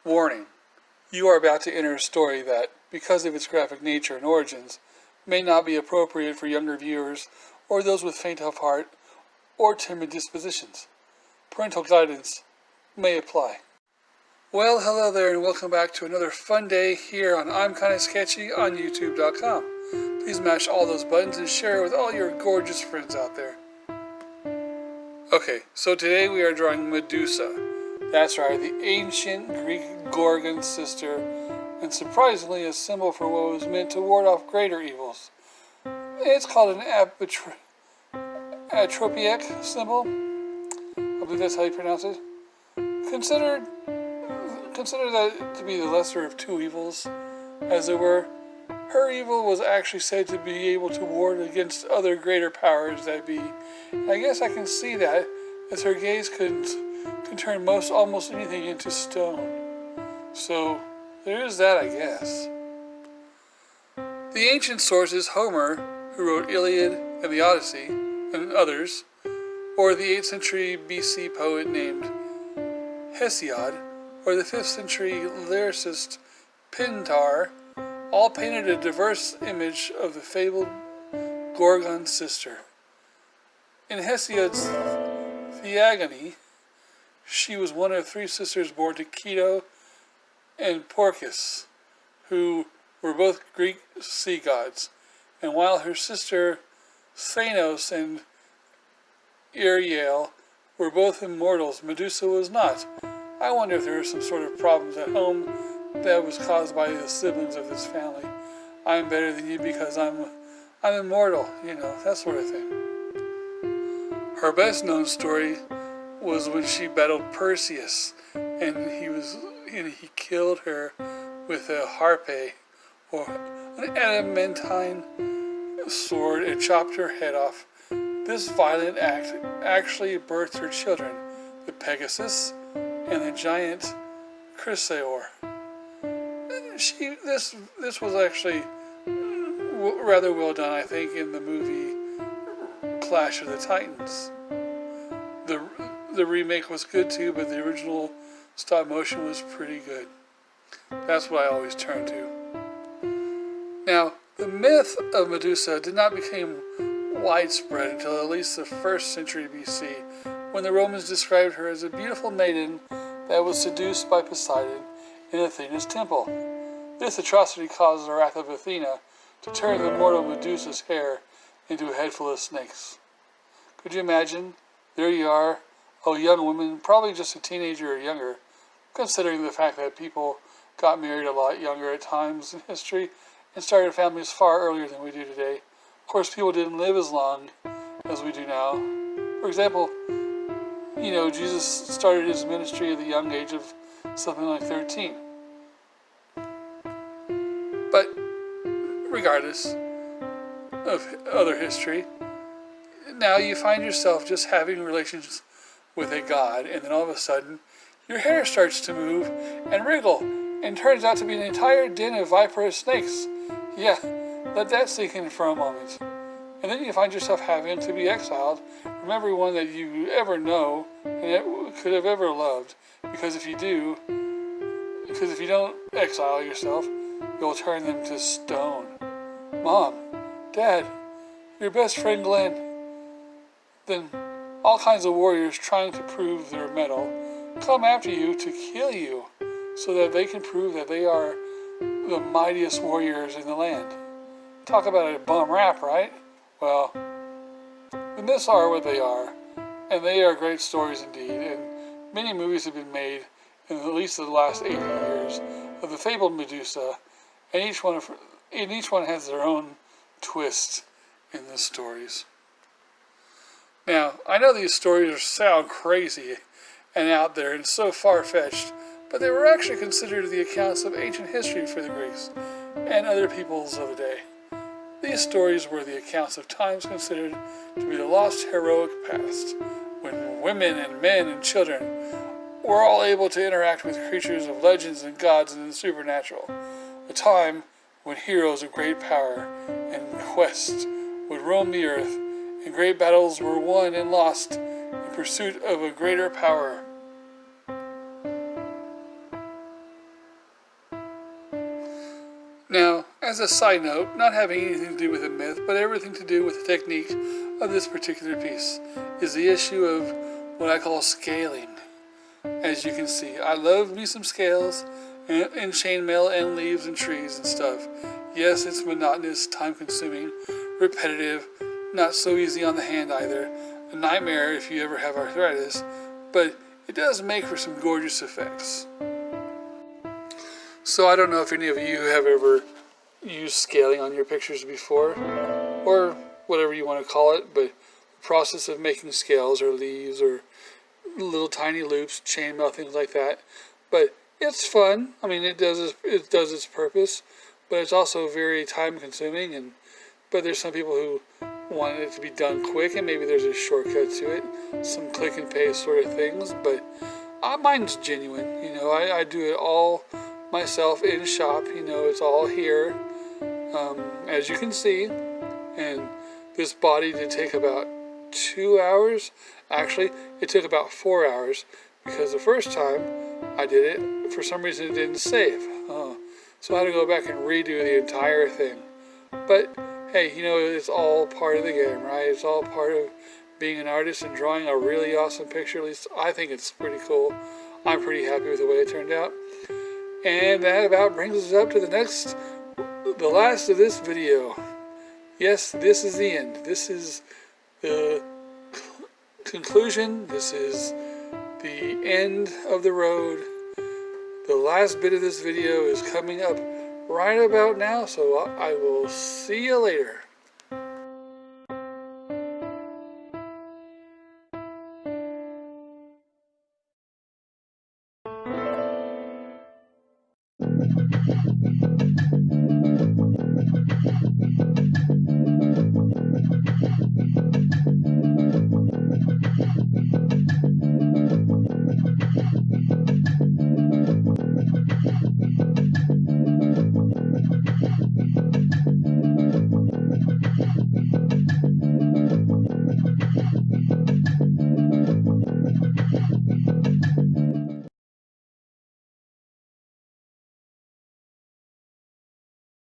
Warning: you are about to enter a story that, because of its graphic nature and origins, may not be appropriate for younger viewers or those with faint of heart or timid dispositions. Parental guidance may apply. Well, hello there and welcome back to another fun day here on I'm Kinda Sketchy on YouTube.com. Please mash all those buttons and share it with all your gorgeous friends out there. Okay, so today we are drawing Medusa. That's right, the ancient Greek Gorgon sister, and surprisingly a symbol for what was meant to ward off greater evils. It's called an atropiec symbol. I believe that's how you pronounce it. Consider that to be the lesser of two evils, as it were. Her evil was actually said to be able to ward against other greater powers that be. And I guess I can see that, as her gaze can turn almost anything into stone. So there is that, I guess. The ancient sources, Homer, who wrote Iliad and the Odyssey, and others, or the 8th century BC poet named Hesiod, or the 5th century lyricist Pindar, all painted a diverse image of the fabled Gorgon sister. In Hesiod's Theagony, she was one of 3 sisters born to Keto and Porcus, who were both Greek sea gods. And while her sister Thanos and Ariel were both immortals, Medusa was not. I wonder if there were some sort of problems at home that was caused by the siblings of this family. I'm better than you because I'm immortal, that sort of thing. Her best known story was when she battled Perseus, and he killed her with a harpe, or an adamantine sword, and chopped her head off. This violent act actually birthed her children, the Pegasus and the giant Chrysaor. This was actually rather well done, I think, in the movie Clash of the Titans. The remake was good too, but the original stop motion was pretty good. That's what I always turn to. Now, the myth of Medusa did not become widespread until at least the 1st century BC, when the Romans described her as a beautiful maiden that was seduced by Poseidon in Athena's temple. This atrocity caused the wrath of Athena to turn the mortal Medusa's hair into a head full of snakes. Could you imagine? There you are, a young woman, probably just a teenager or younger, considering the fact that people got married a lot younger at times in history and started families far earlier than we do today. Of course, people didn't live as long as we do now. For example, Jesus started his ministry at the young age of something like 13. But regardless of other history, now you find yourself just having relations with a god, and then all of a sudden, your hair starts to move and wriggle, and turns out to be an entire den of viperous snakes. Yeah, let that sink in for a moment. And then you find yourself having to be exiled from everyone that you ever know and could have ever loved. Because if you don't exile yourself, you'll turn them to stone. Mom, Dad, your best friend Glenn. Then all kinds of warriors trying to prove their mettle come after you to kill you, so that they can prove that they are the mightiest warriors in the land. Talk about a bum rap, right? Well, the myths are what they are, and they are great stories indeed, and many movies have been made in at least the last 80 years of the fabled Medusa, and each one has their own twist in the stories. Now, I know these stories sound crazy and out there and so far-fetched, but they were actually considered the accounts of ancient history for the Greeks and other peoples of the day. These stories were the accounts of times considered to be the lost heroic past, when women and men and children were all able to interact with creatures of legends and gods and the supernatural. A time when heroes of great power and quest would roam the earth, and great battles were won and lost in pursuit of a greater power. As a side note, not having anything to do with the myth, but everything to do with the technique of this particular piece, is the issue of what I call scaling. As you can see, I love me some scales and chainmail and leaves and trees and stuff. Yes, it's monotonous, time-consuming, repetitive, not so easy on the hand either. A nightmare if you ever have arthritis, but it does make for some gorgeous effects. So I don't know if any of you have ever used scaling on your pictures before, or whatever you want to call it, but the process of making scales or leaves or little tiny loops, chainmail, things like that. But it's fun. I mean, it does its purpose, but it's also very time consuming. But there's some people who want it to be done quick, and maybe there's a shortcut to it, some click and paste sort of things. But mine's genuine. You know, I do it all myself in shop. You know, it's all here, as you can see. And this body did take about 2 hours. Actually, it took about 4 hours, because the first time I did it, for some reason it didn't save. So I had to go back and redo the entire thing. But hey, you know, it's all part of the game, right? It's all part of being an artist and drawing a really awesome picture. At least I think it's pretty cool. I'm pretty happy with the way it turned out. And that about brings us up to the last of this video. Yes, this is the end. This is the conclusion. This is the end of the road. The last bit of this video is coming up right about now, so I will see you later.